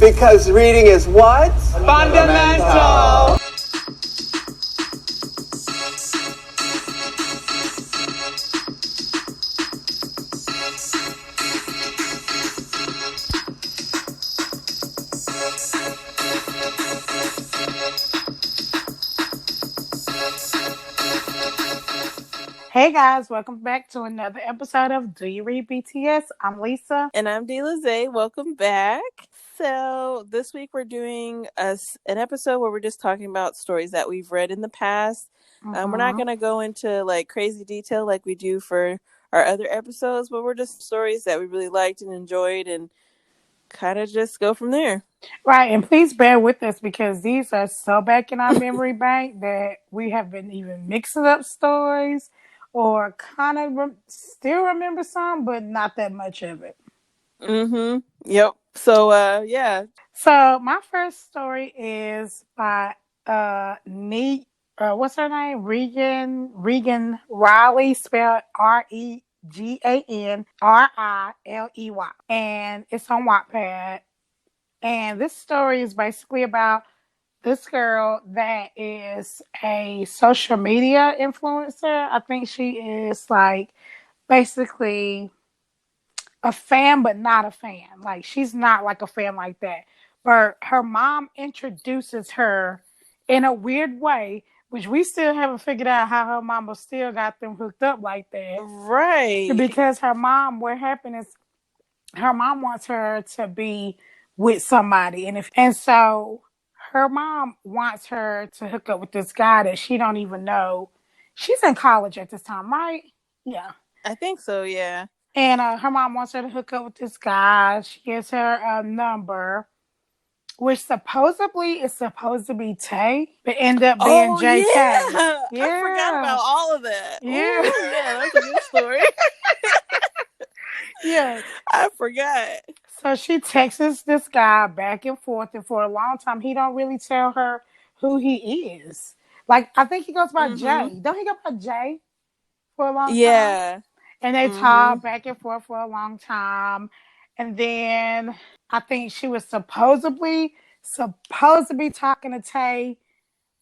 Because reading is what? Fundamental. Hey guys, welcome back to another episode of Do You Read BTS? I'm Lisa. And I'm Delize. Welcome back. So this week we're doing an episode where we're just talking about stories that we've read in the past. We're not going to go into like crazy detail like we do for our other episodes, but we're just stories that we really liked and enjoyed and kind of just go from there. Right, and please bear with us because these are so back in our memory bank that we have been even mixing up stories or kind of still remember some, but not that much of it. Mm-hmm. Yep. So, yeah. So my first story is by what's her name? Regan Riley, spelled ReganRiley. And it's on Wattpad. And this story is basically about this girl that is a social media influencer. I think she is like basically a fan, but not a fan. Like she's not like a fan like that. But her mom introduces her in a weird way, which we still haven't figured out how her mama still got them hooked up like that. Right. Because her mom, what happened is her mom wants her to be with somebody, and so her mom wants her to hook up with this guy that she don't even know. She's in college at this time, right? Yeah. I think so, yeah. And her mom wants her to hook up with this guy. She gives her a number, which supposedly is supposed to be Tay, but end up being JK. Yeah. I forgot about all of that. Yeah. Ooh, yeah, that's a good story. Yeah. I forgot. So she texts this guy back and forth, and for a long time, he don't really tell her who he is. Like, I think he goes by Jay. Don't he go by Jay for a long time? Yeah. And they talk back and forth for a long time. And then I think she was supposed to be talking to Tay.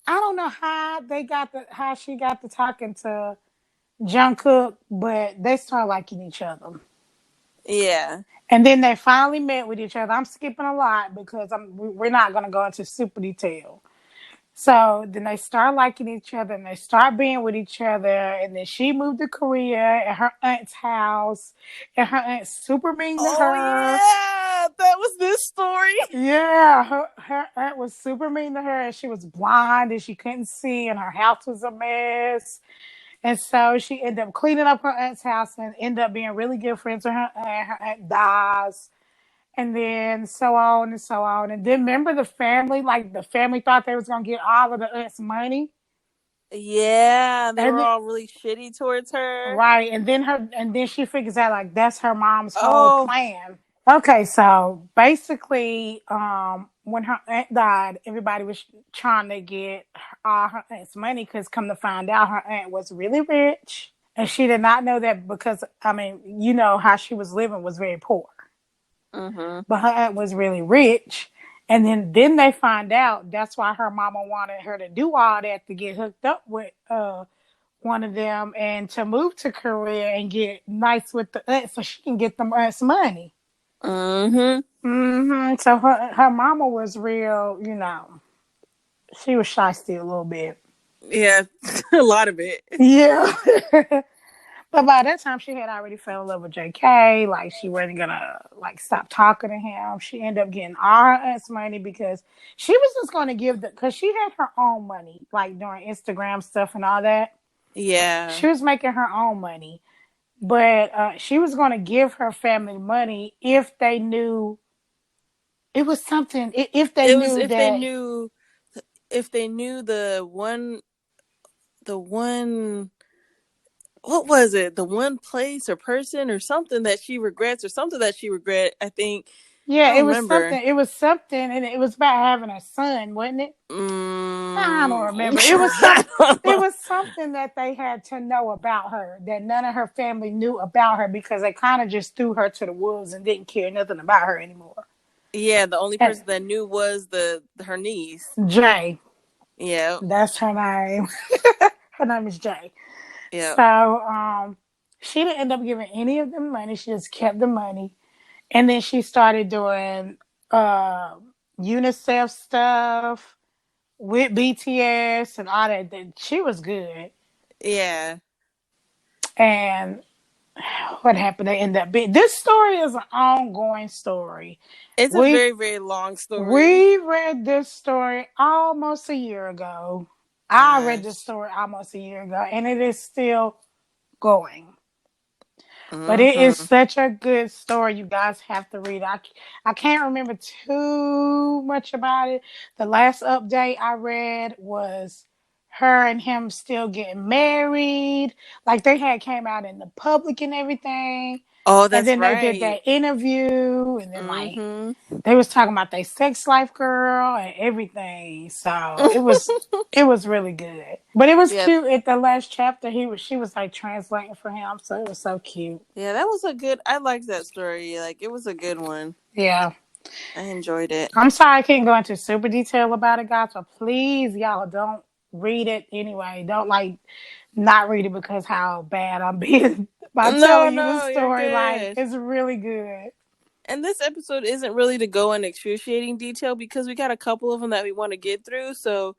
I don't know how she got to talking to Jungkook, but they started liking each other. Yeah. And then they finally met with each other. I'm skipping a lot because we're not going to go into super detail. So then they start liking each other and they start being with each other. And then she moved to Korea at her aunt's house. And her aunt's super mean to her. Yeah, that was this story. Yeah, her aunt was super mean to her and she was blind and she couldn't see and her house was a mess. And so she ended up cleaning up her aunt's house and ended up being really good friends with her aunt. Her aunt dies. And then so on and so on. And then remember the family, like the family thought they was going to get all of the aunt's money. Yeah, they were all really shitty towards her. Right. And then she figures out like that's her mom's whole plan. Okay, so basically, when her aunt died, everybody was trying to get all her aunt's money because come to find out her aunt was really rich. And she did not know that because, I mean, you know how she was living was very poor. Mm-hmm. But her aunt was really rich. And then they find out that's why her mama wanted her to do all that to get hooked up with one of them and to move to Korea and get nice with the aunt so she can get them aunt's money. Mm-hmm. Mm-hmm. So her mama was real, you know, she was shysty a little bit. Yeah, a lot of it. Yeah. But by that time, she had already fell in love with JK. Like, she wasn't gonna, like, stop talking to him. She ended up getting all her aunt's money because she was just gonna give because she had her own money, like, doing Instagram stuff and all that. Yeah. She was making her own money. But she was gonna give her family money if they knew it was something, if they knew the one what was it? The one place or person or something that she regrets or something that she regret, I think. Yeah, I don't remember. It was something, and it was about having a son, wasn't it? I don't remember. It was something that they had to know about her that none of her family knew about her because they kind of just threw her to the wolves and didn't care nothing about her anymore. Yeah, the only And person that knew was the her niece. Jay, Yeah, that's her name. Her name is Jay. yeah, So, she didn't end up giving any of them money. She just kept the money. And then she started doing uh, UNICEF stuff with BTS and all that. She was good. yeah. And what happened? They ended up being. This story is an ongoing story. It's a We very, very long story. we read this story almost a year ago. I read this Gosh. story almost a year ago, and it is still going. But it is Mm-hmm. such a good story. You guys have to read. I can't remember too much about it. The last update I read was her and him still getting married. Like they had came out in the public and everything. Oh, And that's then they did right. that interview, and then like Mm-hmm. they was talking about their sex life, girl, and everything. So it was really good. But it was Yeah, cute at the last chapter. She was like translating for him, so it was so cute. yeah. That was a good. I liked that story. Like, it was a good one. Yeah. I enjoyed it. I'm sorry I can't go into super detail about it, guys, but please, y'all, don't read it anyway. Don't like not read it because how bad I'm being by No, telling you the no, you're story. Like, good. it's really good. And this episode isn't really to go in excruciating detail because we got a couple of them that we want to get through. So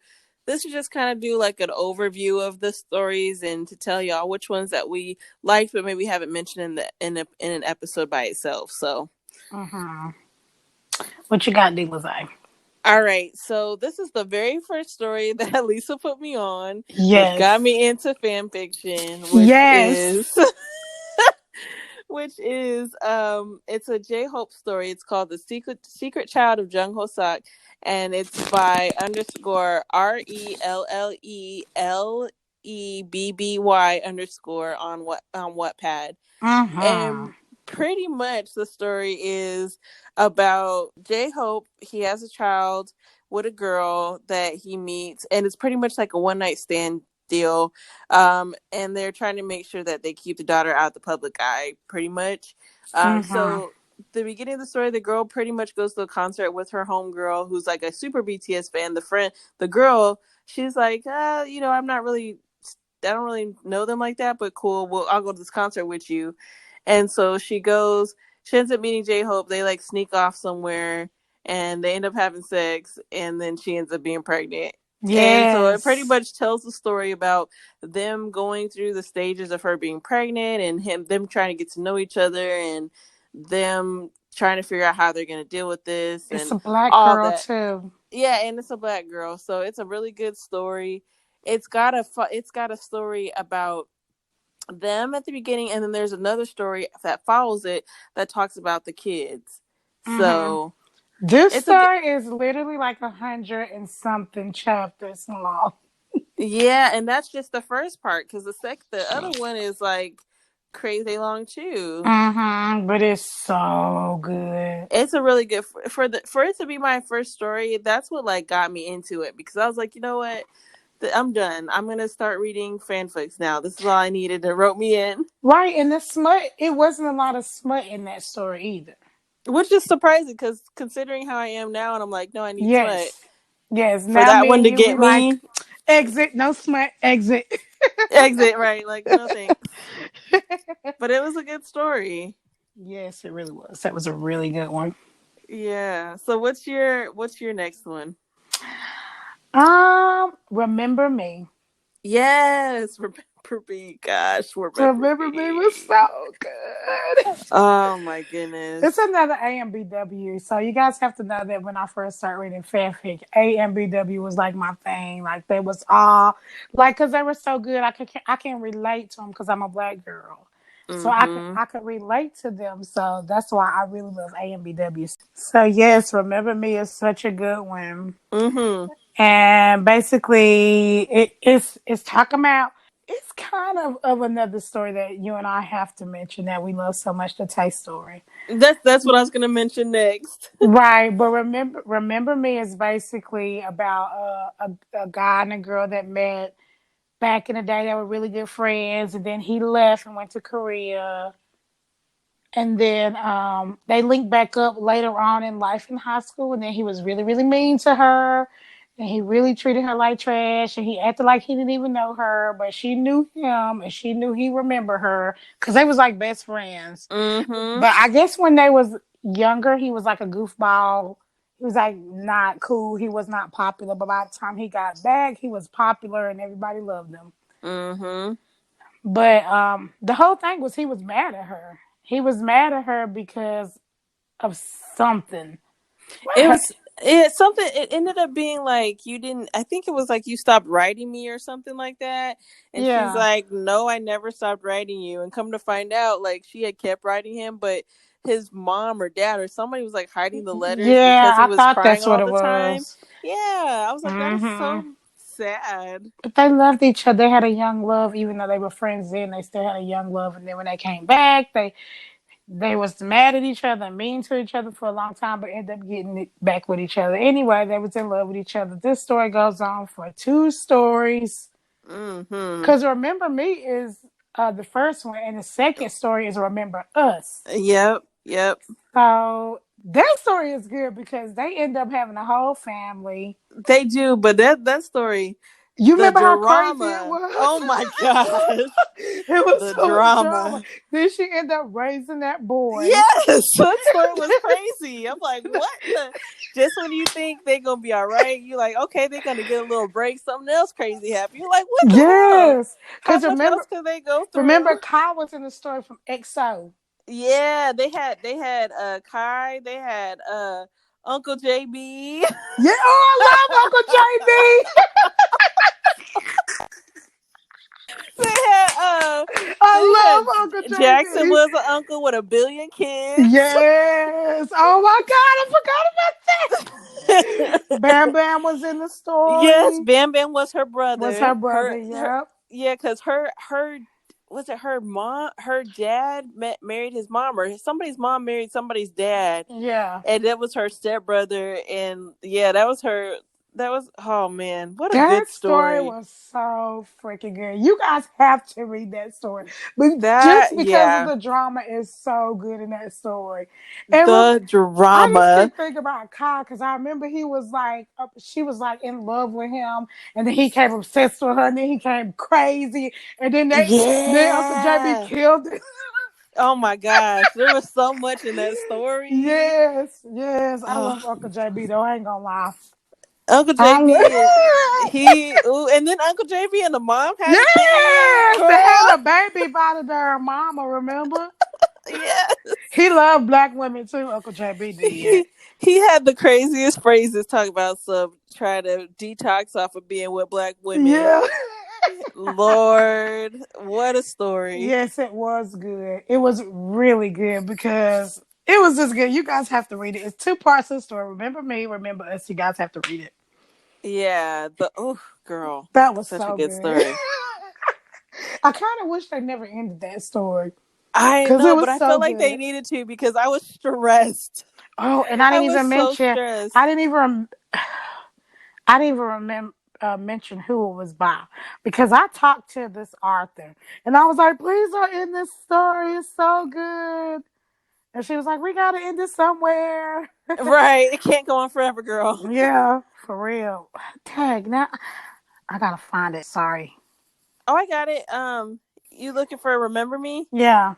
this is just kind of do like an overview of the stories and to tell y'all which ones that we liked, but maybe haven't mentioned in an episode by itself. So, Mm-hmm. What you got, D. Lizzie? all right. So this is the very first story that Lisa put me on, which Yes. got me into fan fiction, Yes. which is it's a J-Hope story. It's called The Secret Child of Jung Ho Sak, and it's by underscore RELLELEBBY underscore on Wattpad. Mm-hmm. And pretty much the story is about J Hope. He has a child with a girl that he meets, and it's pretty much like a one night stand deal. And they're trying to make sure that they keep the daughter out of the public eye, pretty much. Mm-hmm. So the beginning of the story, the girl pretty much goes to a concert with her homegirl, who's like a super BTS fan. The girl, she's like, I'm not really. I don't really know them like that, but cool. Well, I'll go to this concert with you. And so she goes, she ends up meeting J Hope. They like sneak off somewhere and they end up having sex. And then she ends up being pregnant. And so it pretty Yes. much tells the story about them going through the stages of her being pregnant and them trying to get to know each other and them trying to figure out how they're going to deal with this It's and a black all girl, that. too. Yeah, and it's a black girl, so it's a really good story. It's got a story about them at the beginning, and then there's another story that follows it that talks about the kids. Mm-hmm. So This it's a story is literally like 100 and something chapters long. yeah, and that's just the first part because the other one is like crazy long too. Mm-hmm. But it's so good. It's a really good for it to be my first story. That's what like got me into it because I was like, you know what, I'm done. I'm gonna start reading fanfics now. This is all I needed to rope me in. Right, and the smut, it wasn't a lot of smut in that story either. Which is surprising because considering how I am now, and I'm like, no, I need smut Yes. Yes. for Now that me one and to you be get like, me. exit, no smut, exit. Exit, right? Like, no thanks. But it was a good story. Yes, it really was. That was a really good one. Yeah. So what's your next one? Remember Me. Yes, remember me. Gosh, remember Remember Me was me. so good. Oh my goodness. It's another AMBW. So you guys have to know that when I first started reading fanfic, AMBW was like my thing. Like they was all like because they were so good. I can relate to them because I'm a black girl, so I can Mm-hmm. I could relate to them. So that's why I really love AMBW. So yes, Remember Me is such a good one. Mm-hmm. And basically, it's talking about. It's kind of another story that you and I have to mention that we love so much, the Tay story. That's what I was gonna mention next. Right, but remember me is basically about a guy and a girl that met back in the day. They were really good friends, and then he left and went to Korea. And then they linked back up later on in life in high school. And then he was really, really mean to her. And he really treated her like trash. And he acted like he didn't even know her. But she knew him and she knew he remembered her because they was like best friends. Mm-hmm. But I guess when they was younger, he was like a goofball. He was like not cool. He was not popular. But by the time he got back, he was popular and everybody loved him. Mm-hmm. But the whole thing was he was mad at her. He was mad at her because of something. It was something. It ended up being like you didn't. I think it was like you stopped writing me or something like that. And she's Yeah. like, "No, I never stopped writing you." And come to find out, like she had kept writing him, but his mom or dad or somebody was like hiding the letters Yeah, because he I was thought crying that's what all it the time. was. Yeah, I was like, that is Hmm. so sad. But they loved each other. They had a young love, even though they were friends then. They still had a young love. And then when they came back, they was mad at each other and mean to each other for a long time, but ended up getting it back with each other. Anyway, they was in love with each other. This story goes on for 2 stories. Mm-hmm. Because Remember Me is the first one, and the second story is Remember Us. Yep. Yep. So that story is good because they end up having a whole family. They do, but that story, You the remember how crazy it drama. was? Oh my gosh, It was the so much drama. drama. Then she ended up raising that boy. Yes, that story was crazy. I'm like, what the? Just when you think they're gonna be all right, you're like, okay, they're gonna get a little break. Something else crazy happen. You're like, what the hell? Yes. How Because much else could they go remember through? Kyle was in the story from EXO. Yeah, they had Kai, they had Uncle JB. Yeah, oh, I love Uncle JB. They had they I had love Uncle Jackson JB. was an uncle with a billion kids. Yes. Oh my God, I forgot about that. Bam Bam was in the Yes, story. Bam Bam was her Was brother. her brother? Her Yep. yeah, because her was it her mom? Her dad married his mom, or somebody's mom married somebody's dad, Yeah. and that was her stepbrother. And yeah, that was her. That was, oh man, what a good That story story. was so freaking good. You guys have to read that story. But That just because of yeah, the drama is so good in that story. And the I just drama. keep thinking about Kyle because I remember he was like, she was like in love with him, and then he came obsessed with her, and then he came crazy, and then Uncle JB Yeah. killed him. Oh my gosh, there was so much in that story. Yes, yes, I Oh, love Uncle JB though. I ain't gonna lie. Uncle I JB is he? Ooh, and then Uncle JB and the mom had a kid, yes, they girl. had a baby by their mama. Remember? Yeah, He loved black women too. Uncle JB did. he had the craziest phrases talking about some trying to detox off of being with black women. Yeah. Lord, what a story! Yes, it was good. It was really good because it was just good. You guys have to read it. It's two parts of the story. Remember Me, Remember Us. You guys have to read it. Yeah, the oh girl, That was such a so good good. story. I kind of wish they never ended that story I because it know, but was I so felt like they good. needed to because I was stressed. Oh, and I I didn't was even so mention. stressed. I didn't even. I didn't even remember mention who it was by because I talked to this Arthur and I was like, "Please don't end this story. It's so good." And she was like, "We gotta end it somewhere." Right, it can't go on forever, girl. Yeah, for real. Tag now. I gotta find it. Sorry. Oh, I got it. You looking for Remember Me? Yeah.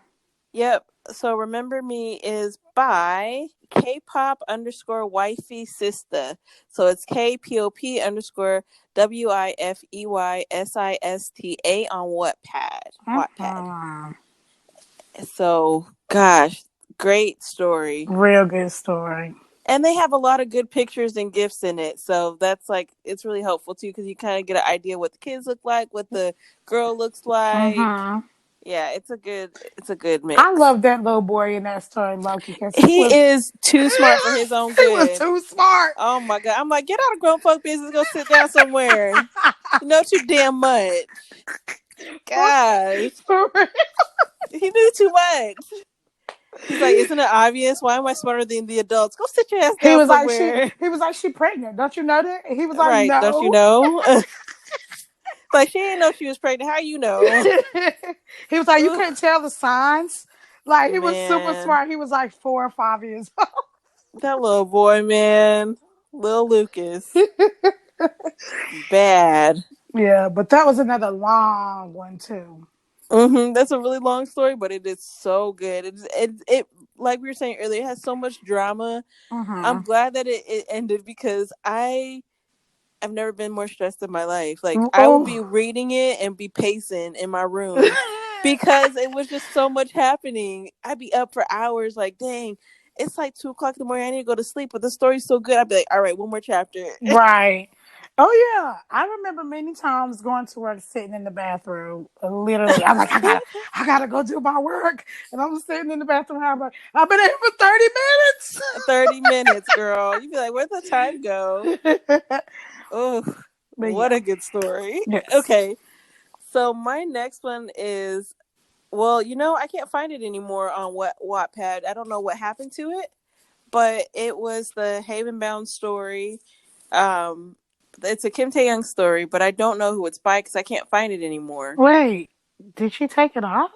Yep. So Remember Me is by K-pop underscore wifey sister. So it's KPOP underscore WIFEYSISTA on Wattpad. Wattpad. Mm-hmm. So gosh, great story. Real good story. And they have a lot of good pictures and gifts in it. So that's like, it's really helpful too because you kind of get an idea what the kids look like, what the girl looks like. Mm-hmm. Yeah, it's a good I mix. love that little boy in that story, Loki, because he He was is too smart for his own he was good. too smart. Oh my god. I'm like, get out of grown folk business, go sit down somewhere. You know too damn much. for, Gosh. for real. He knew too much. He's like, isn't it obvious? Why am I smarter than the adults? Go sit your ass He down was like she somewhere. he was like she pregnant. Don't you know that? And he was like, Right, don't you no. know? Like she didn't know she was pregnant. How you know? He was like, you Ugh. couldn't tell the signs. Like he was super Man, smart. He was like 4 or 5 years that little boy, man, Lil Lucas, old. bad. Yeah, but that was another long one too. That's a really long story, but it is so good. It like we were saying earlier, it has so much drama. I'm Mm-hmm. glad that it ended because I've never been more stressed in my life. Like I would be Oh. reading it and be pacing in my room because it was just so much happening. I'd be up for hours, like, dang, it's like 2 o'clock in the morning. I need to go to sleep, but the story's so good. I'd be like, all right, one more chapter. Right. Oh yeah. I remember many times going to work sitting in the bathroom. Literally. I'm like, I gotta go do my work. And I'm sitting in the bathroom. I'm like, I've been here for 30 30 minutes, girl. You'd be like, where'd the time go? minutes. Oh, But what yeah. a good story. Yes. Okay, so my next one is, well, I can't find it anymore on Wattpad. I don't know what happened to it, but it was the Haven Bound story. Um, it's a Kim Tae-young story, but I don't know who it's by because I can't find it anymore. Wait, did she take it off?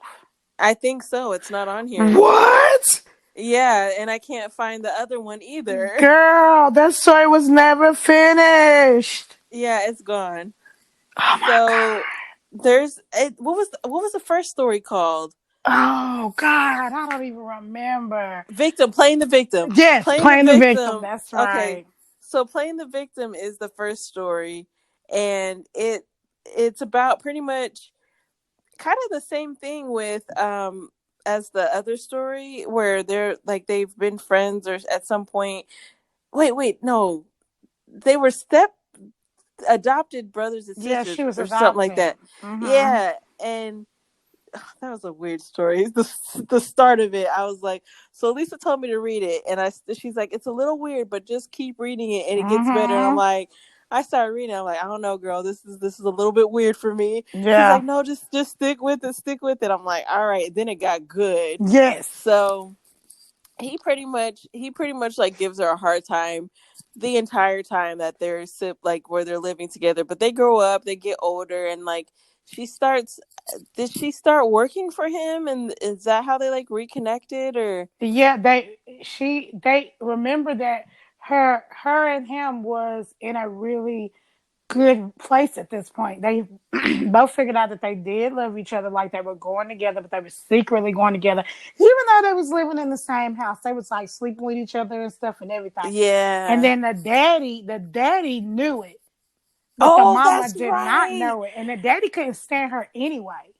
I think so. It's not on here. What? Yeah, and I can't find the other one either. Girl, that story was never finished. Yeah, it's gone. Oh my So god. there's what was the first story called? Oh god, I don't even remember. Victim, playing the victim. Yes, Playing the playing the victim. victim. That's Okay. right. So playing the victim is the first story, and it's about pretty much kind of the same thing with as the other story where they're like they've been friends or at some point. Wait, no. They were step adopted brothers and Yeah, sisters she was or something like adopted. that. Mm-hmm. Yeah, and that was a weird story. The start of it, I was like, so Lisa told me to read it, and she's like, it's a little weird, but just keep reading it, and it gets better. And I'm Mm-hmm. like, I started reading. I'm like, I don't know, girl, this is a little bit weird for me. She's Yeah. like, no, just stick with it, stick with it. I'm like, all right. Then it got good. Yes. So he pretty much like gives her a hard time the entire time that they're like where they're living together. But they grow up, they get older, and like she starts did she start working for him, and is that how they like reconnected? Or Yeah, they remember that her and him was in a really good place at this point. They both figured out that they did love each other, like they were going together, but they were secretly going together. Even though they was living in the same house, they was like sleeping with each other and stuff and everything. And yeah. then the daddy knew it, but the Oh, mama that's did not right. know it. And the daddy couldn't stand her anyway.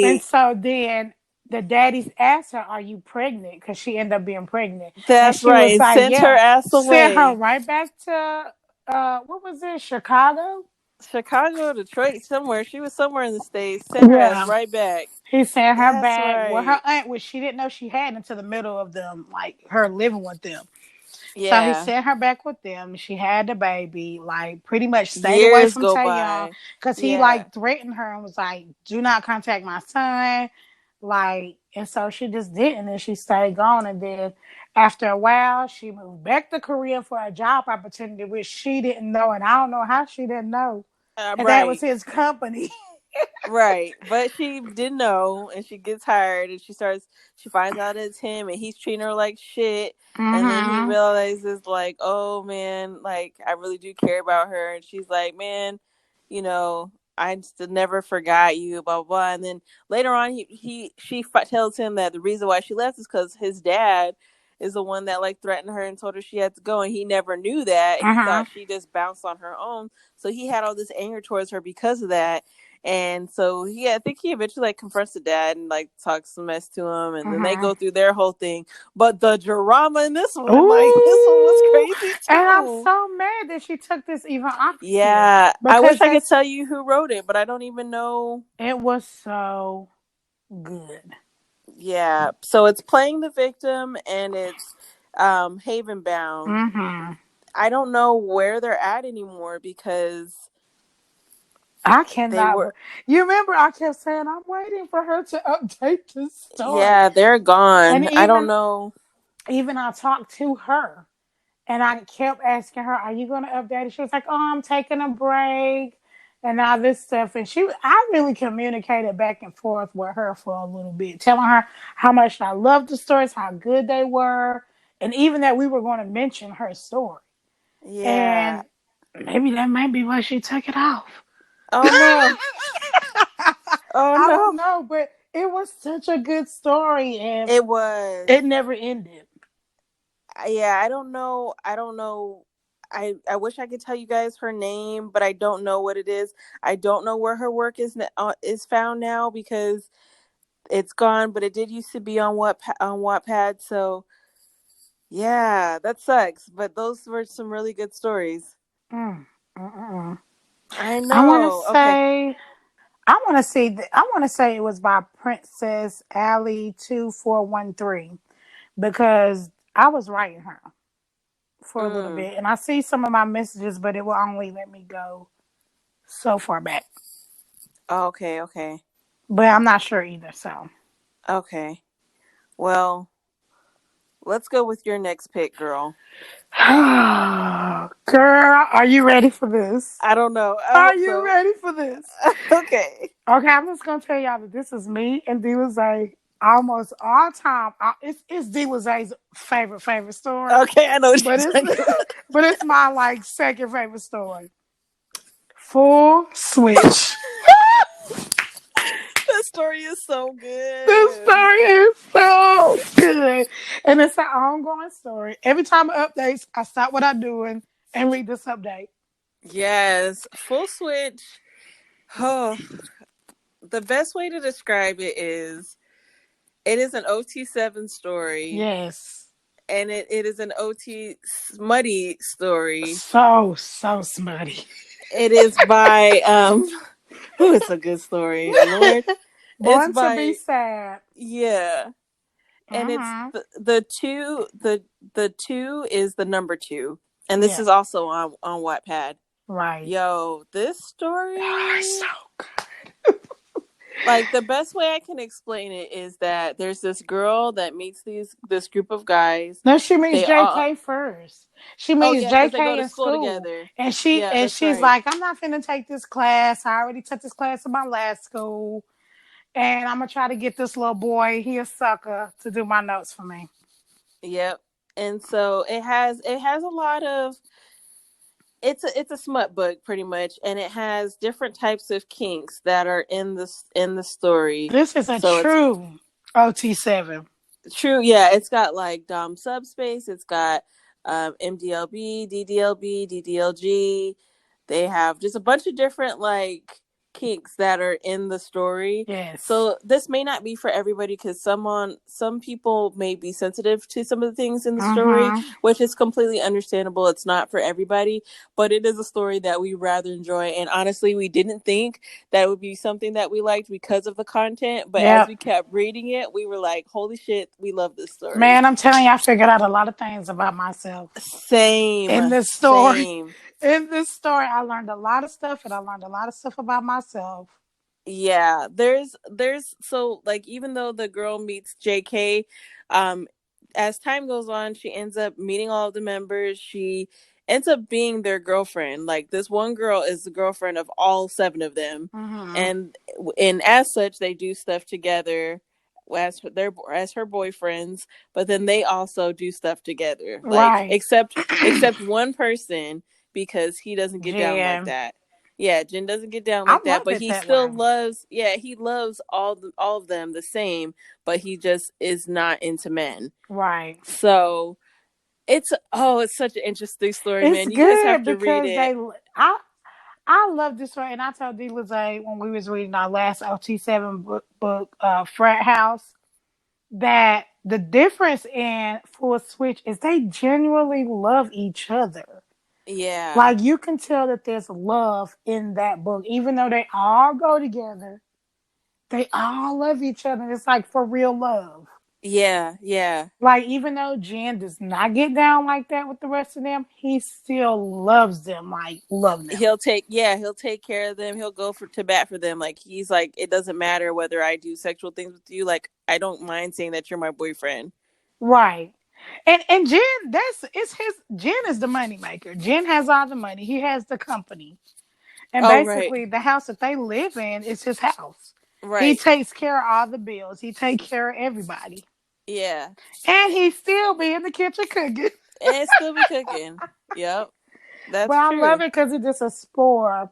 And Right. so then the daddies asked her, "Are you pregnant?" Because she ended up being pregnant, and That's she right. was And like, sent her "Yeah." ass Sent her away. right back to what was it, Chicago? Chicago, Detroit, somewhere. She was somewhere in the States. Sent her ass Yeah, right back. he sent her That's back with her right. aunt, which she didn't know she had until the middle of them, like her living with them. So he Yeah. sent her back with them. She had the baby, like pretty much stayed away Years from go Taeyoung by. because he Yeah. like threatened her and was like, "Do not contact my son." Like, and so she just didn't, and she stayed gone. And then after a while, she moved back to Korea for a job opportunity, which she didn't know, and I don't know how she didn't know, and that was Right. his company. Right. But she didn't know, and she gets hired, and she finds out it's him, and he's treating her like shit. And then he Mm-hmm. realizes, like, oh man, like, I really do care about her. And she's like, man, I just never forgot you, blah, blah, blah. And then later on, she tells him that the reason why she left is because his dad is the one that like threatened her and told her she had to go, and he never knew that. He Uh-huh. thought she just bounced on her own, so he had all this anger towards her because of that. And so I think he eventually like confronts the dad and like talks some mess to him, and then they Uh-huh. go through their whole thing. But the drama in this one, like this one was Ooh, crazy and I'm too. so mad that she took this even off here Yeah, I wish because I could tell you who wrote it, but I don't even know. it was so good. Yeah, so it's playing the victim, and it's Haven Bound. Mm-hmm. I don't know where they're at anymore because I they cannot. were. You remember I kept saying I'm waiting for her to update the story, Yeah, they're and gone. I don't even know. even I talked to her, and I kept asking her, "Are you going to update it?" She was like, "Oh, I'm taking a break." and all this stuff. And I really communicated back and forth with her for a little bit, telling her how much I loved the stories, how good they were, and even that we were going to mention her story. Yeah. And maybe that might be why she took it off. Oh no. Oh I don't no. know, but it was such a good story, and It was. it never ended. Yeah, I don't know. I don't know. I wish I could tell you guys her name, but I don't know what it is. I don't know where her work is found now because it's gone. But it did used to be on Wattpad. So yeah, that sucks. But those were some really good stories. Mm, mm. I I want to know. Okay. say, I want to say it was by Princess Alley 2413 because I was writing her for a little Mm. bit, and I see some of my messages, but it will only let me go so far back. Okay. Okay. But I'm not sure either. So, Okay. Well, let's go with your next pick, girl. girl, are you ready for this? I don't know. I Are hope you so. ready for this? Okay. Okay, I'm just gonna tell y'all that this is me and D Lizay almost all time. It's D Lizay's favorite story, Okay, I know what but you're it's talking about. but it's my like second favorite story. Full switch. That story is so This good. story is so good, and it's an ongoing story. Every time it updates, I stop what I'm doing and read this update. Yes, full switch. Oh, the best way to describe it is an OT7 story, Yes, and it is an OT smutty story. so smutty. It is by who is a good story, Lord. It's Born to be by sad. yeah, and it's Mm-hmm. the two is the number two, and this Yeah, is also on Wattpad. right. Yo, this Oh, so story, good. like the best way I can explain it is that there's this girl that meets this group of guys. No, she meets They all JK first. She oh meets yeah, because they go JK to in school school. together. And Yeah, that's she's right. like, I'm not finna take this class. I already took this class in my last school. And I'm gonna try to get this little boy, he a sucker, to do my notes for me. Yep. And so it has a lot of it's a smut book pretty much, and it has different types of kinks that are in the story. This is a So it's true OT7. true, yeah. It's got like Dom subspace. It's got MDLB, DDLB, DDLG. They have just a bunch of different like kinks that are in the story. Yes. So this may not be for everybody because some people may be sensitive to some of the things in the story, Mm-hmm. which is completely understandable. It's not for everybody, but it is a story that we rather enjoy. And honestly, we didn't think that it would be something that we liked because of the content, but as Yep. we kept reading it, we were like, "Holy shit, we love this story." Man, I'm telling you, I figured out a lot of things about myself in Same, this story. same. In this story, I learned a lot of stuff, and I learned a lot of stuff about myself. Yeah, there's so like even though the girl meets JK, um as time goes on, she ends up meeting all of the members. She ends up being their girlfriend. Like this one girl is the girlfriend of all seven of them. Mm-hmm. And as such they do stuff together as her boyfriends, but then they also do stuff together. Like Right. except one person because he doesn't get down like Jen. that. Yeah, Jin doesn't get down I like that, love but it he that way. still loves. Yeah, he loves all of them the same, but he just is not into men. Right. So it's such an interesting story, It's man. You guys have good to read because it. I love this story, and I told D Lizay when we was reading our last OT7 book, Frat House, that the difference in Full Switch is they genuinely love each other. Yeah, Like you can tell that there's love in that book, even though they all go together. They all love each other. It's like for real love. yeah, yeah. Like even though Jen does not get down like that with the rest of them, he still loves them. Like love them. He'll take care of them. He'll go for to bat for them. Like he's like, it doesn't matter whether I do sexual things with you. Like I don't mind saying that you're my boyfriend. Right. And Jen, it's his Jen is the money maker. Jen has all the money. He has the company. And Oh, right. basically, the house that they live in is his house. He Right. takes care of all the bills. He takes care of everybody. Yeah. And he still be in the kitchen cooking. And still be cooking. Yep. But That's I love true. it because it's just a spore.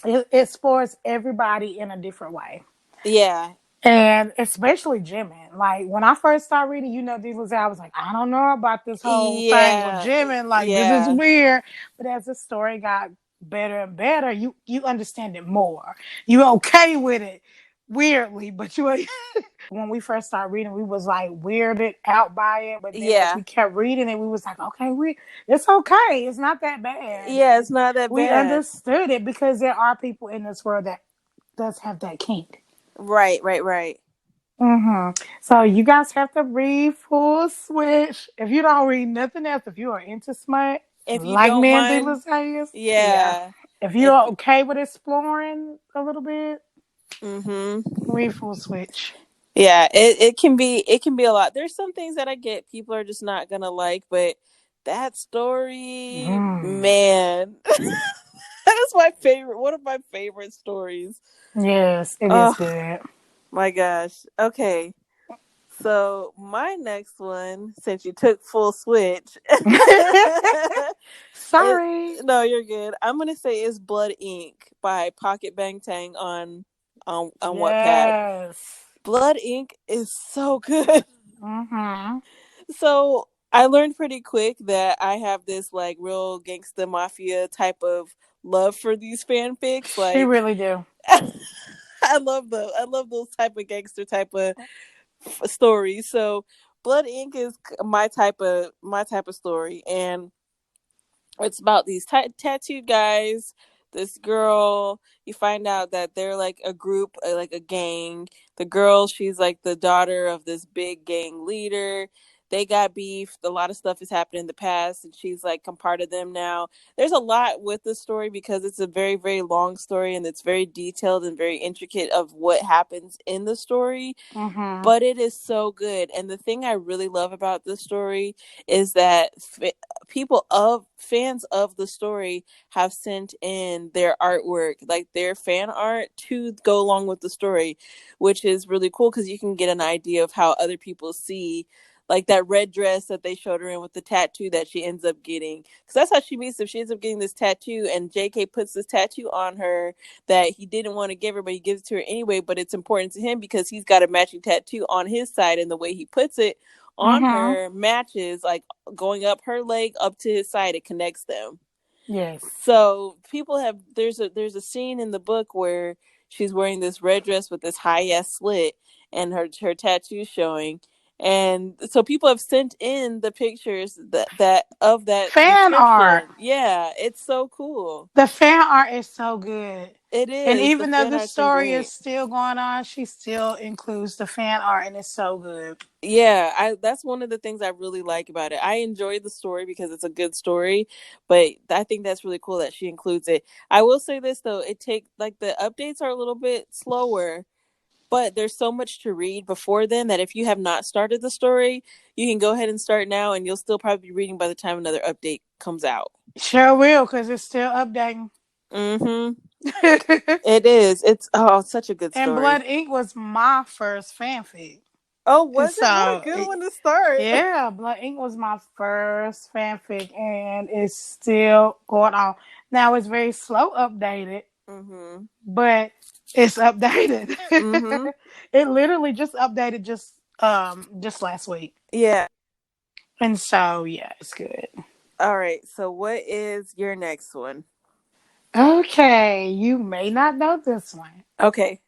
It spores everybody in a different way. Yeah. And especially Jimin. Like when I first started reading, these was I was like, I don't know about this whole thing with Yeah. Jimin. Like this is Yeah. weird. But as the story got better and better, you understand it more. You okay with it. Weirdly, but you when we first started reading, we was like weirded out by it. But then as Yeah. we kept reading it, we was like, okay, it's okay. It's not that bad. Yeah, it's not that We bad. understood it because there are people in this world that does have that kink. Right, right, right. So you guys have to read Full Switch. If you don't read nothing else, if you are into smut, If you like don't Mandy mind, Lazayas, yeah. yeah. If If you're okay with exploring a little bit, mm-hmm. read Full Switch. Yeah, it can be a lot. There's some things that I get people are just not gonna like, but that story, Mm. man, that is my favorite. One of my favorite stories. Yes, it is Oh good. my gosh. Okay, so my next one, since you took full switch, it, Sorry. no, you're good. I'm gonna say it's Blood Ink by Pocket Bangtang on Wattpad. Yes. Blood Ink is so good. Mm-hmm. So I learned pretty quick that I have this like real gangsta mafia type of love for these fanfics. She Like really do. I love those type of gangster type of stories. So Blood Ink is my type of story, and it's about these tattooed guys, this girl. You find out that they're like a group, like a gang. The girl, she's like the daughter of this big gang leader. They got beef. A lot of stuff has happened in the past, and she's like a part of them now. There's a lot with the story because it's a very, very long story, and it's very detailed and very intricate of what happens in the story, Mm-hmm. but it is so good. And the thing I really love about this story is that people of fans of the story have sent in their artwork, like their fan art, to go along with the story, which is really cool because you can get an idea of how other people see, like that red dress that they showed her in with the tattoo that she ends up getting, because that's how she meets him. She ends up getting this tattoo, and JK puts this tattoo on her that he didn't want to give her, but he gives it to her anyway. But it's important to him because he's got a matching tattoo on his side, and the way he puts it on Mm-hmm. her matches, like going up her leg up to his side, it connects them. Yes. So people have there's a scene in the book where she's wearing this red dress with this high ass slit and her tattoo showing. And so people have sent in the pictures that of that Fan art. description. Yeah, it's so cool. The fan art is so good. It And is. The even though fan the art's been story is great. still going on, she still includes the fan art and it's so good. Yeah, I that's one of the things I really like about it. I enjoy the story because it's a good story, but I think that's really cool that she includes it. I will say this though, it take like the updates are a little bit slower, but there's so much to read before then that if you have not started the story, you can go ahead and start now and you'll still probably be reading by the time another update comes out. Sure will, because it's still updating. Mhm. It is. It's such a good And story. Blood Ink was my first fanfic. Oh, was it? What a So, good one to start. yeah, Blood Ink was my first fanfic and it's still going on. Now it's very slow updated, Mhm. but it's updated. Mhm. It literally just updated just last week. Yeah. And so yeah, it's good. All right. So what is your next one? Okay, you may not know this one, Okay.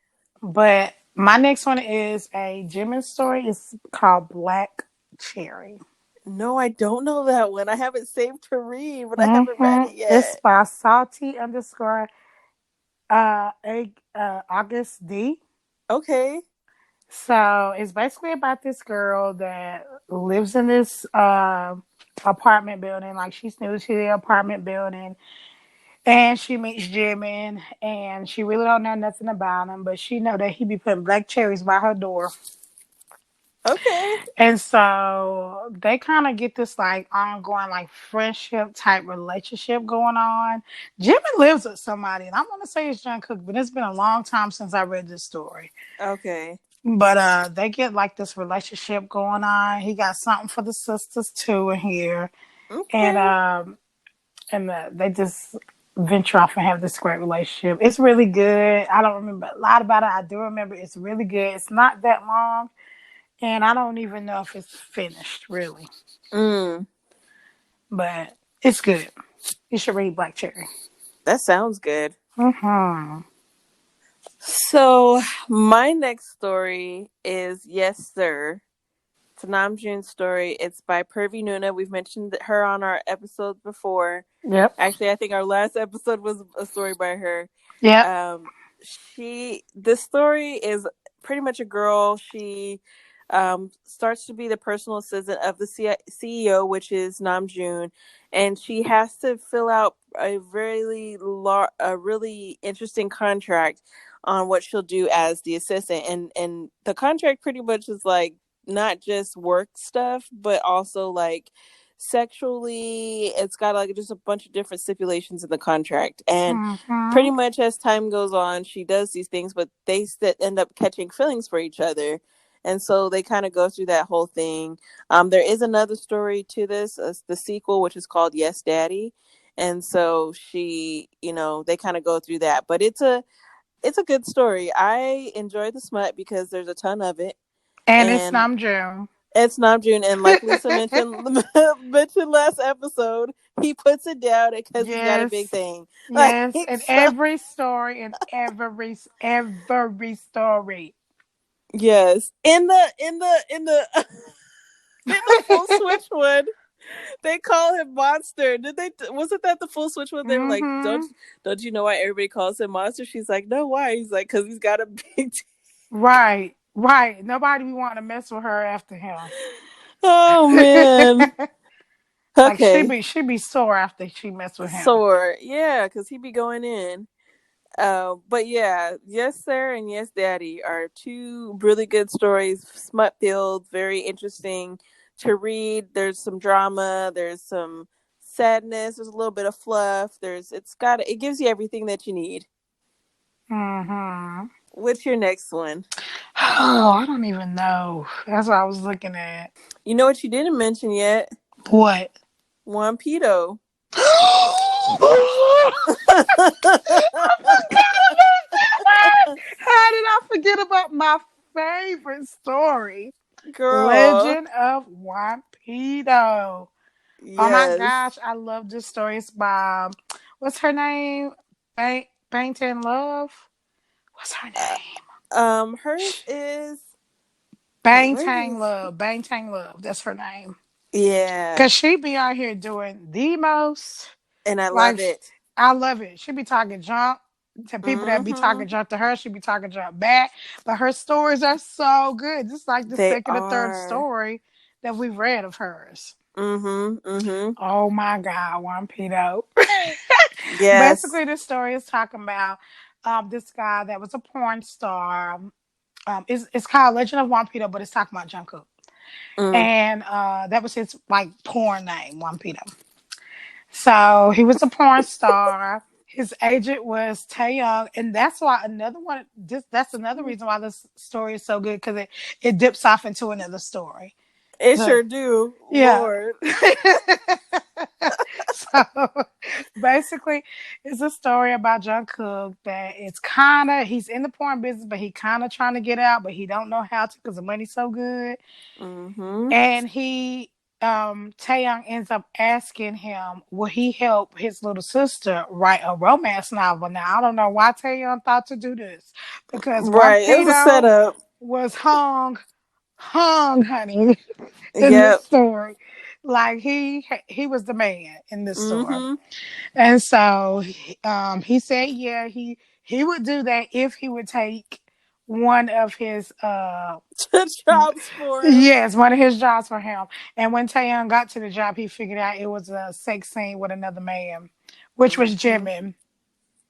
but my next one is a Jimin story. It's called Black Cherry. No, I don't know that one. I have it saved to read, but I haven't read Mm-hmm. it It's yet. by Salty underscore August D. Okay. So it's basically about this girl that lives in this apartment building. Like she's new to the apartment building. And she meets Jimin, and she really don't know nothing about him, but she know that he be putting black cherries by her door. Okay. And so they kind of get this like ongoing like friendship type relationship going on. Jimmy lives with somebody, and I want to say it's John Cook, but it's been a long time since I read this story. Okay. But they get like this relationship going on. He got something for the sisters too in here, and Okay. they just venture off and have this great relationship. It's really good. I don't remember a lot about it. I do remember it's really good. It's not that long, and I don't even know if it's finished really, Mm, but it's good. You should read Black Cherry. that sounds good. Mm-hmm. So my next story is Yes Sir. It's a Namjoon story. It's by Purvi Nuna. We've mentioned her on our episodes before. Yep. Actually, I think our last episode was a story by her. Yep. Um, this story is pretty much a girl. She starts to be the personal assistant of the CEO, which is Namjoon, and she has to fill out a really interesting contract on what she'll do as the assistant, and the contract pretty much is like not just work stuff, but also like sexually. It's got like just a bunch of different stipulations in the contract, and Mm-hmm. pretty much as time goes on, she does these things, but they end up catching feelings for each other. And so they kind of go through that whole thing. There is another story to this, the sequel, which is called Yes Daddy. And so they kind of go through that. But it's a good story. I enjoy the smut because there's a ton of it. And it's And Namjoon. it's Namjoon, and like Lisa mentioned mentioned last episode, he puts it down because he's got a big Yes. thing. Like Yes. In so, every story, in every story. yes, in the in the full switch one, they call him Monster. Did they? Wasn't that the full switch one? They were like, Mm-hmm. don't you know why everybody calls him Monster? She's like, no, why? He's like, because he's got a big. Right. Right. Nobody be wanting to mess with her after him. Oh man. Like she Okay. be she be sore after she mess with him. Sore, yeah, because he be going in. But yeah, Yes Sir and Yes Daddy are two really good stories, smut filled, very interesting to read. There's some drama, there's some sadness, there's a little bit of fluff. It gives you everything that you need. Mm-hmm. What's your next one? Oh, I don't even know. That's what I was looking at. You know what you didn't mention yet? What? Juan Pito. I forgot about that. How did I forget about my favorite story? Girl. Legend of Wampito. Oh my Yes. gosh, I love this story. It's by what's her name? Bangtan Love. What's her Uh, name? hers is wait, where Bangtan is Love. Bangtan Love. That's her name. yeah. Cause she be out here doing the most. And I love Like, it. I love it. She be talking junk to people that be Mm-hmm. talking junk to her. She be talking junk back. But her stories are so good. Just like the They second or third are. story that we've read of hers. Mm-hmm. Mm-hmm. Oh my God, Juan Pito. Yes. Basically, this story is talking about this guy that was a porn star. It's called Legend of Juan Pito, but it's talking about Jungkook. Mm. And that was his like porn name, Juan Pito. So he was a porn star. His agent was Taeyong, and that's why another one. That's another reason why this story is so good because it dips off into another story. It So sure do. yeah. Lord. So basically, it's a story about Jungkook that it's kind of he's in the porn business, but he kind of trying to get out, but he don't know how to because the money's so good. Mm-hmm. And Taeyong ends up asking him, will he help his little sister write a romance novel? Now, I don't know why Taeyong thought to do this because Juan Right. It was a Pito setup. was hung, honey, in this Yep. story. Like he was the man in this story. Mm-hmm. And so he said, yeah, he would do that if he would take one of his Chops for him. yes, one of his jobs for him. And when Taeyong got to the job, he figured out it was a sex scene with another man, which was Mm-hmm. Jimin.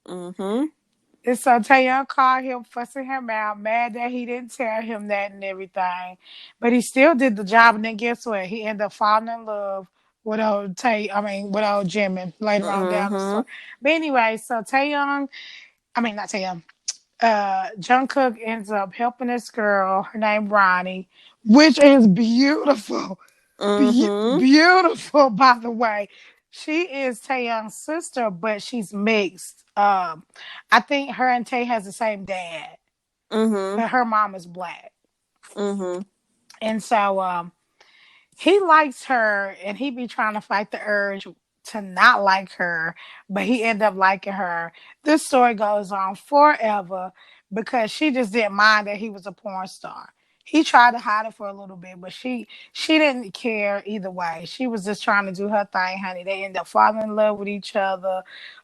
Mm-hmm. And so Taeyong called him, fussing him out, mad that he didn't tell him that and everything. But he still did the job, and then guess what? He ended up falling in love with with old Jimmy later on down the story. Mm-hmm. But anyway, so not Taeyong, Jungkook ends up helping this girl, her name Ronnie, which is beautiful. Mm-hmm. Beautiful, by the way. She is Taeyong's sister, but she's mixed. I think her and Tay has the same dad, Mm-hmm. but her mom is black. Mm-hmm. And so he likes her and he be trying to fight the urge to not like her, but he ended up liking her. This story goes on forever because she just didn't mind that he was a porn star. He tried to hide it for a little bit, but she didn't care either way. She was just trying to do her thing, honey. They end up falling in love with each other.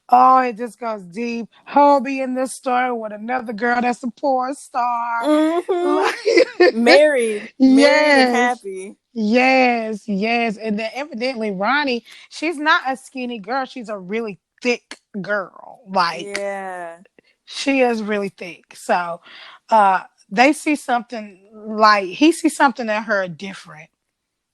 Oh, it just goes deep. Hobie in this story with another girl that's a porn star. Mm-hmm. Like, Married and yes. happy. Yes, yes. And then evidently Ronnie, she's not a skinny girl. She's a really thick girl. Like Yeah. she is really thick. So they see something like he sees something in her different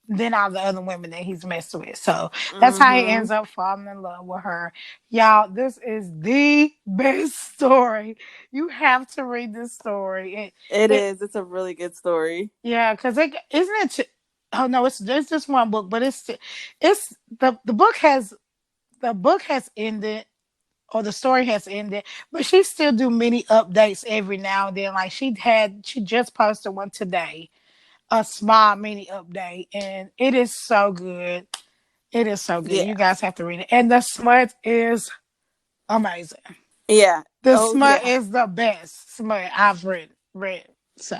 than all the other women that he's messed with. So that's how he Mm-hmm. ends up falling in love with her. Y'all, this is the best story. You have to read this story. It It is. It's a really good story. Yeah, because it isn't it. Oh no, it's there's just one book, but it's the book has ended or the story has ended, but she still do many updates every now and then. Like she just posted one today, a small mini update, and it is so good. It is so good. Yeah. You guys have to read it, and the smut is amazing. Yeah. The Oh smut yeah. is the best smut I've read. So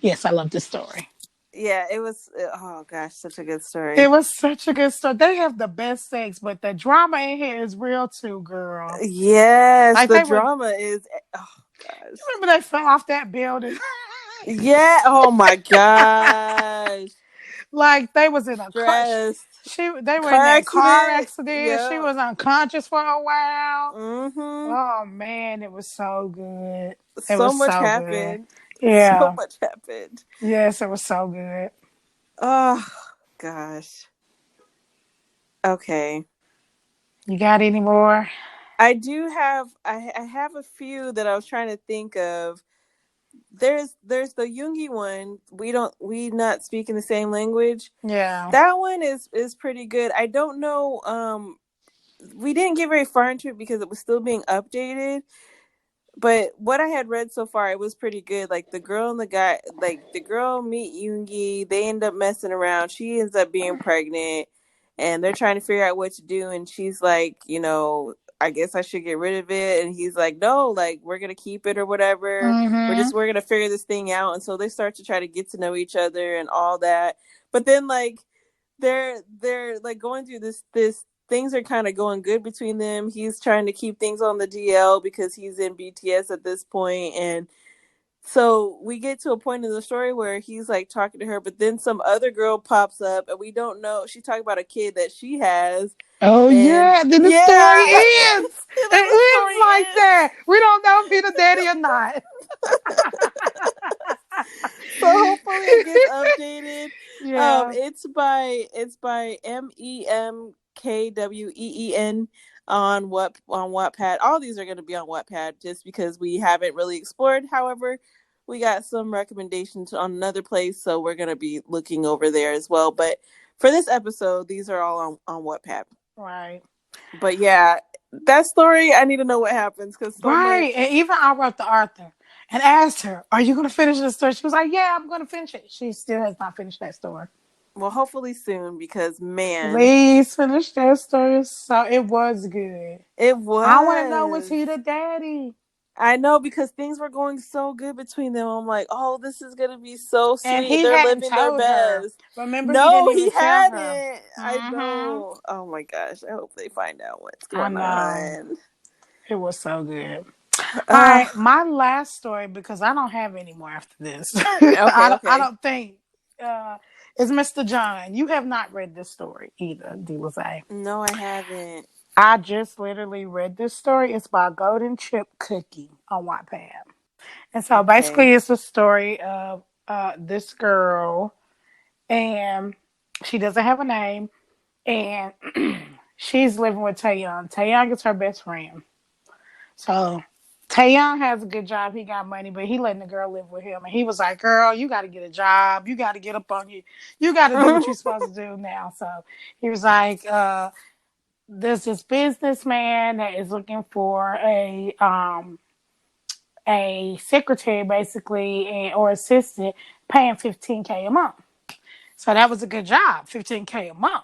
yes, I love this story. Yeah. It was. Oh gosh, such a good It story. was such a good story. They have the best sex, but the drama in here is real too, girl. Yes, Like the they were, you drama is. Oh gosh. remember they fell off that building? Yeah. Oh my gosh. Like they was in a car. Stressed. They were in Car that car accident. accident. She Yep. was unconscious for a while. Mm-hmm. Oh man, it was so good. It So was much so good. happened. So Yeah. much happened. Yes, it was so good. Oh gosh. Okay. You got any more? I do have. I have a few that I was trying to think of. There's the Jungi one. We not speaking the same language. Yeah. That one is pretty good. I don't know. We didn't get very far into it because it was still being updated. But what I had read so far, it was pretty good. Like the girl and the guy, like the girl meet Yoongi, they end up messing around. She ends up being pregnant, and they're trying to figure out what to do. And she's like, I guess I should get rid of it. And he's like, no, like we're gonna keep it or whatever. Mm-hmm. We're gonna figure this thing out. And so they start to try to get to know each other and all that. But then like they're like going through this things are kind of going good between them. He's trying to keep things on the DL because he's in BTS at this point, and so we get to a point in the story where he's like talking to her, but then some other girl pops up, and we don't know. She's talking about a kid that she has, Oh and yeah, then the story yeah, ends. and then the It ends story like ends. that. We don't know if he the daddy or not. So hopefully it gets updated. Yeah. It's by MEMKWEEN on Wattpad. All these are going to be on Wattpad just because we haven't really explored. However, we got some recommendations on another place, so we're going to be looking over there as well. But for this episode, these are all on Wattpad. Right. But yeah, that story, I need to know what happens because so Right. much. And even I wrote to Arthur and asked her, "Are you going to finish the story?" She was like, "Yeah, I'm going to finish it." She still has not finished that story. Well, hopefully soon because man, Please finish that story. So it was good. it I want to know, was was. he the daddy? I know because things were going so good between them. I'm like, oh, this is gonna be so And sweet. he They're hadn't living their told her. best. Remember, he No, didn't he even tell her. hadn't. I Mm-hmm. know. Oh my gosh. I hope they find out what's I going know. on. It was so good. All Uh, right, my last story, because I don't have any more after this. okay, I okay. don't think is Mr. John. You have not read this story either, D. Lizay. No, I haven't. I just literally read this story. It's by Golden Chip Cookie on Wattpad. And so Okay. basically, it's a story of this girl, and she doesn't have a name, and she's living with Taeyong. Taeyong is her best friend. So Taeyong has a good job. He got money, but he letting the girl live with him. And he was like, girl, you got to get a job. You got to get up on you. You got to do what you're supposed to do now. So he was like, there's this businessman that is looking for a secretary basically or assistant paying $15K a month. So that was a good job, $15K a month.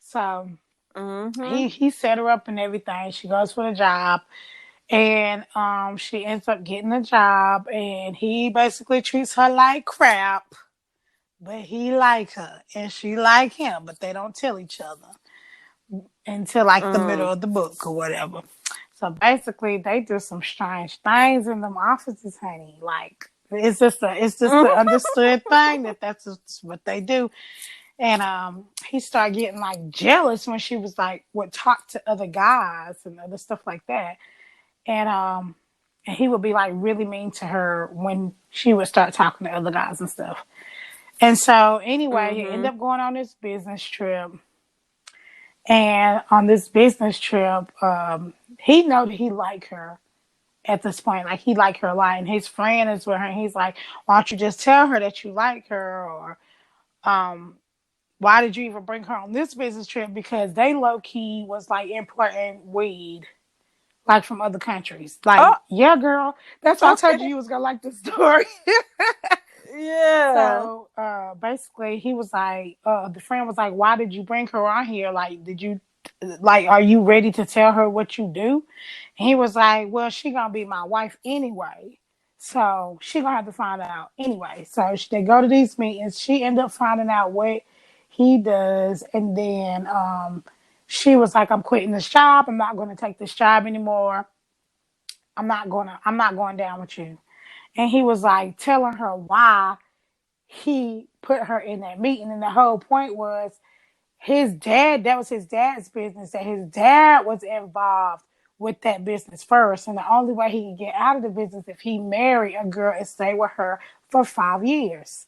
So Mm-hmm. he set her up and everything. She goes for the job, and she ends up getting the job, and he basically treats her like crap, but he like her and she like him, but they don't tell each other until like the middle Mm. of the book or whatever. So basically, they do some strange things in them offices, honey. Like it's just the understood thing that that's just what they do. And he started getting like jealous when she was like would talk to other guys and other stuff like that. And he would be like really mean to her when she would start talking to other guys and stuff. And so anyway, he Mm-hmm. ended up going on this business trip. And on this business trip, he know that he liked her at this point. Like he liked her a lot. And his friend is with her and he's like, why don't you just tell her that you like her? Or why did you even bring her on this business trip? Because they low key was like importing weed like from other countries. Oh, Like, yeah, girl. That's why I told okay. you was gonna like the story. Yeah. So basically he was like, the friend was like, why did you bring her on here? Like, did you like are you ready to tell her what you do? And he was like, well, she gonna be my wife anyway. So she gonna have to find out anyway. So they go to these meetings. She ended up finding out what he does, and then she was like, I'm quitting this job. I'm not gonna take this job anymore. I'm not going down with you. And he was like telling her why he put her in that meeting. And the whole point was his dad, that was his dad's business, that his dad was involved with that business first. And the only way he could get out of the business if he married a girl and stay with her for 5 years.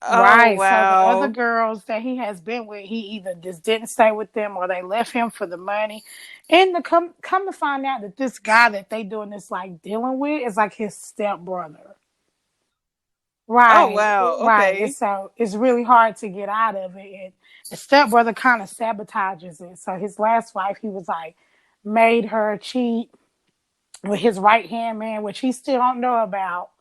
Oh, Right. So the other wow. girls that he has been with, he either just didn't stay with them or they left him for the money. And to come to find out that this guy that they doing this like dealing with is like his stepbrother. Oh, Right, wow. right. And Okay. so it's really hard to get out of it. And the stepbrother kind of sabotages it. So his last wife, he was like, made her cheat with his right hand man, which he still don't know about.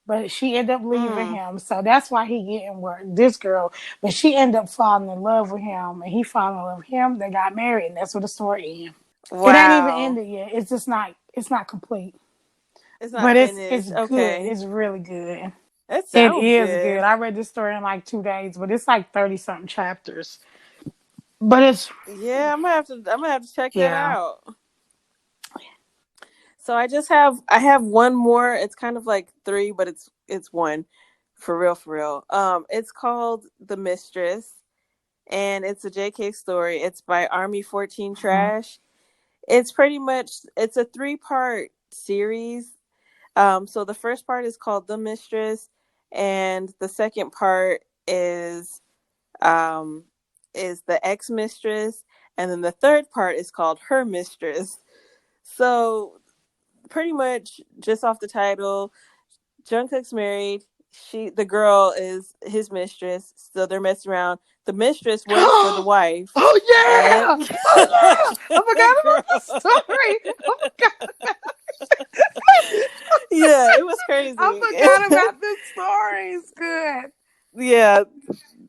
But she ended up leaving Mm. him. So that's why he getting work. This girl. But she ended up falling in love with him. And he fell in love with him. They got married. And that's where the story ends. It ain't even Wow. ended yet. It's just not, it's not complete. It's not But it's finished. good. Okay. It's really good. That It sounds is good. good. I read this story in like 2 days, but it's like 30 something chapters. But it's Yeah, I'm gonna have to check that yeah. out. So I have one more. It's kind of like three, but it's one for real, for real. It's called The Mistress, and it's a JK story. It's by Army 14 Mhm. Trash. It's pretty much it's a three-part series. So the first part is called The Mistress, and the second part um is the ex mistress, and then the third part is called Her Mistress. So pretty much just off the title, Jungkook's married. The girl is his mistress, so they're messing around. The mistress works for the Oh wife, and yeah! Oh yeah! I forgot about the girl, story. Oh my god! yeah, it was I crazy. forgot about this story. It's good. Yeah,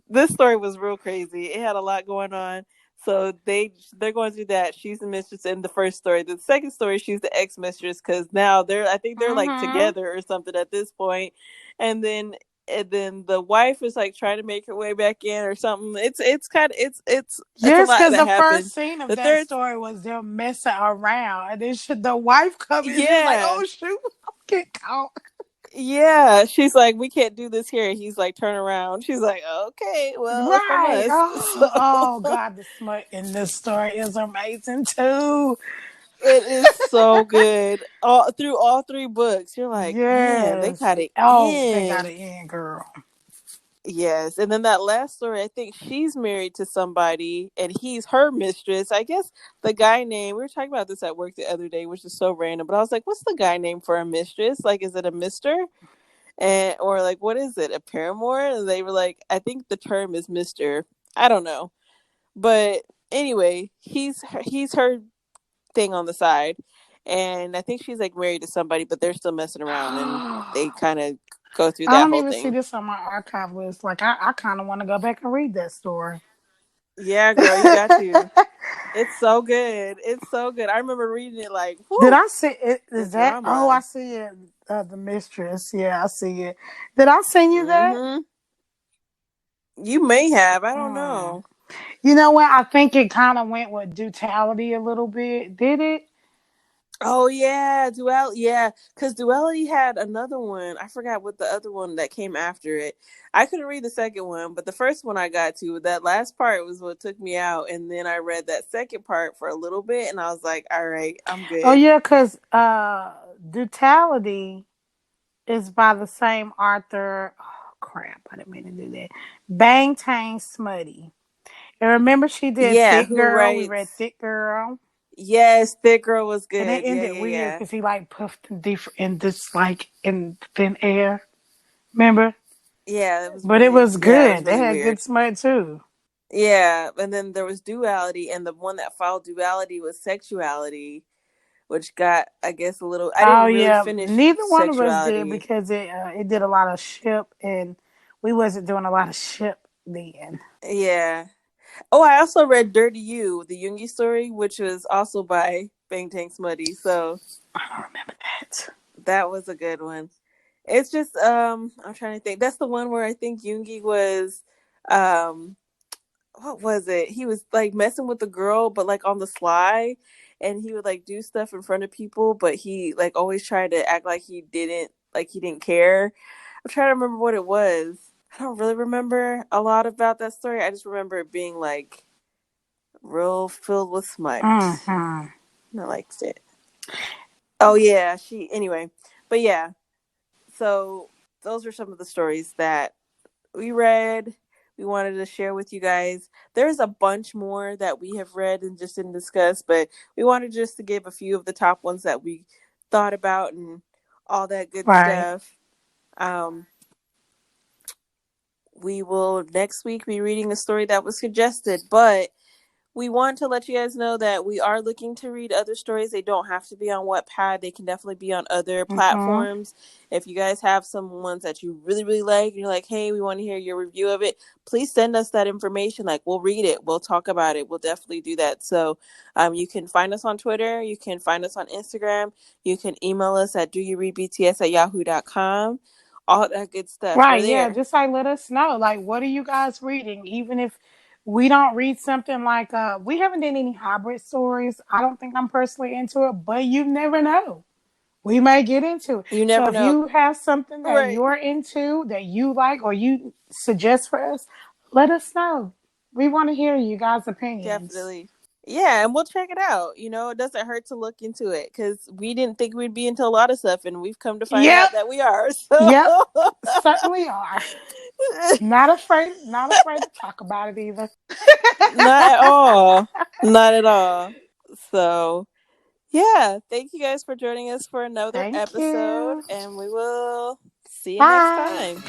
this story was real crazy. It had a lot going on. So they're going through that. She's the mistress in the first story. The second story, she's the ex mistress because now I think they're like Mm-hmm. together or something at this point. And then the wife is like trying to make her way back in or something. It's kind of it's a Yes, lot because that the first happened. scene of The that third, story was them messing around, and then the wife come in. She's like, yeah, "Oh shoot, I'm getting caught." Yeah, she's like, we can't do this here. He's like, turn around. She's like, okay, well, if I Right. must. So Oh God, the smut in this story is amazing too. it is so good. All through all three books, you're like, man, they Yes. got it Oh, they got in. it in, girl. Yes, and then that last story, I think she's married to somebody, and he's her mistress. I guess the guy name we were talking about this at work the other day, which is so random. But I was like, "What's the guy name for a mistress? Like, is it a Mister, and or like what is it, a paramour?" And they were like, "I think the term is Mister. I don't know, but anyway, he's her thing on the side, and I think she's like married to somebody, but they're still messing around, and they I kind of go through that don't whole even see thing. this on my archive list. Like I kind of want to go back and read that story. Yeah, girl, you got to. It's so good. It's so good. I remember reading it like, Did whoo, I see it? the Is that? Oh, I drama. see it. The mistress. Yeah, I see it. Did I send you that? Mm-hmm. You may have. I don't Hmm. know. You know what? I think it kind of went with duality a little bit. Did it? Oh yeah, Duality. Yeah, because Duality had another one. I forgot what the other one that came after it. I couldn't read the second one, but the first one I got to. That last part was what took me out, and then I read that second part for a little bit, and I was like, "All right, I'm Oh good." yeah, because duality is by the same author. Oh crap! I didn't mean to do that. Bang Tang Smutty. And remember, she did Yeah, Thick who Girl. We read writes? Thick Girl, Yes, Thick Girl was and it good. Yeah, ended yeah, weird yeah. because he like puffed in this like in thin air. Remember? Yeah, it was But it really, was yeah, it was good. They really had good weird. smut too. Yeah, and then there was Duality, and the one that followed Duality was Sexuality, which got, I guess, a little. I Oh didn't really yeah, finish neither one of us did Sexuality. because it did a lot of ship and we wasn't doing a lot of ship then. Yeah. Oh, I also read Dirty You, the Yoongi story, which was also by Bang Tang Smutty. So I don't remember that. that was a good one. It's just, I'm trying to think. That's the one where I think Yoongi was, um, what was it? He was like messing with the girl, but like on the sly, and he would like do stuff in front of people, but he like always tried to act like he didn't care. I'm trying to remember what it was. I don't really remember a lot about that story. I just remember it being like real filled with smut. Mm-hmm. I liked it. Oh yeah, she anyway. But yeah, so those are some of the stories that we read. We wanted to share with you guys. There's a bunch more that we have read and just didn't discuss, but we wanted just to give a few of the top ones that we thought about and all that good Right. stuff. Um, we will next week be reading a story that was suggested, but we want to let you guys know that we are looking to read other stories. They don't have to be on Wattpad. They can definitely be on other Mm-hmm. platforms. If you guys have some ones that you really, really like, and you're like, hey, we want to hear your review of it, please send us that information. Like, we'll read it. We'll talk about it. We'll definitely do that. So you can find us on Twitter. You can find us on Instagram. You can email us at doyoureadbts@yahoo.com. All that good stuff. We're Right, yeah. there. Just like let us know. Like what are you guys reading? Even if we don't read something like we haven't done any hybrid stories. I don't think I'm personally into it, but you never know. We may get into it. You So never if know. you have something that Right. you're into that you like or you suggest for us, let us know. We want to hear you guys' opinions. Definitely. Yeah, and we'll check it out. You know, it doesn't hurt to look into it because we didn't think we'd be into a lot of stuff, and we've come to find Yep, out that we are. So, yep, certainly are. Not afraid to talk about it either. not at all. Not at all. So, yeah, thank you guys for joining us for another Thank episode, you. and we will see you next Bye. time.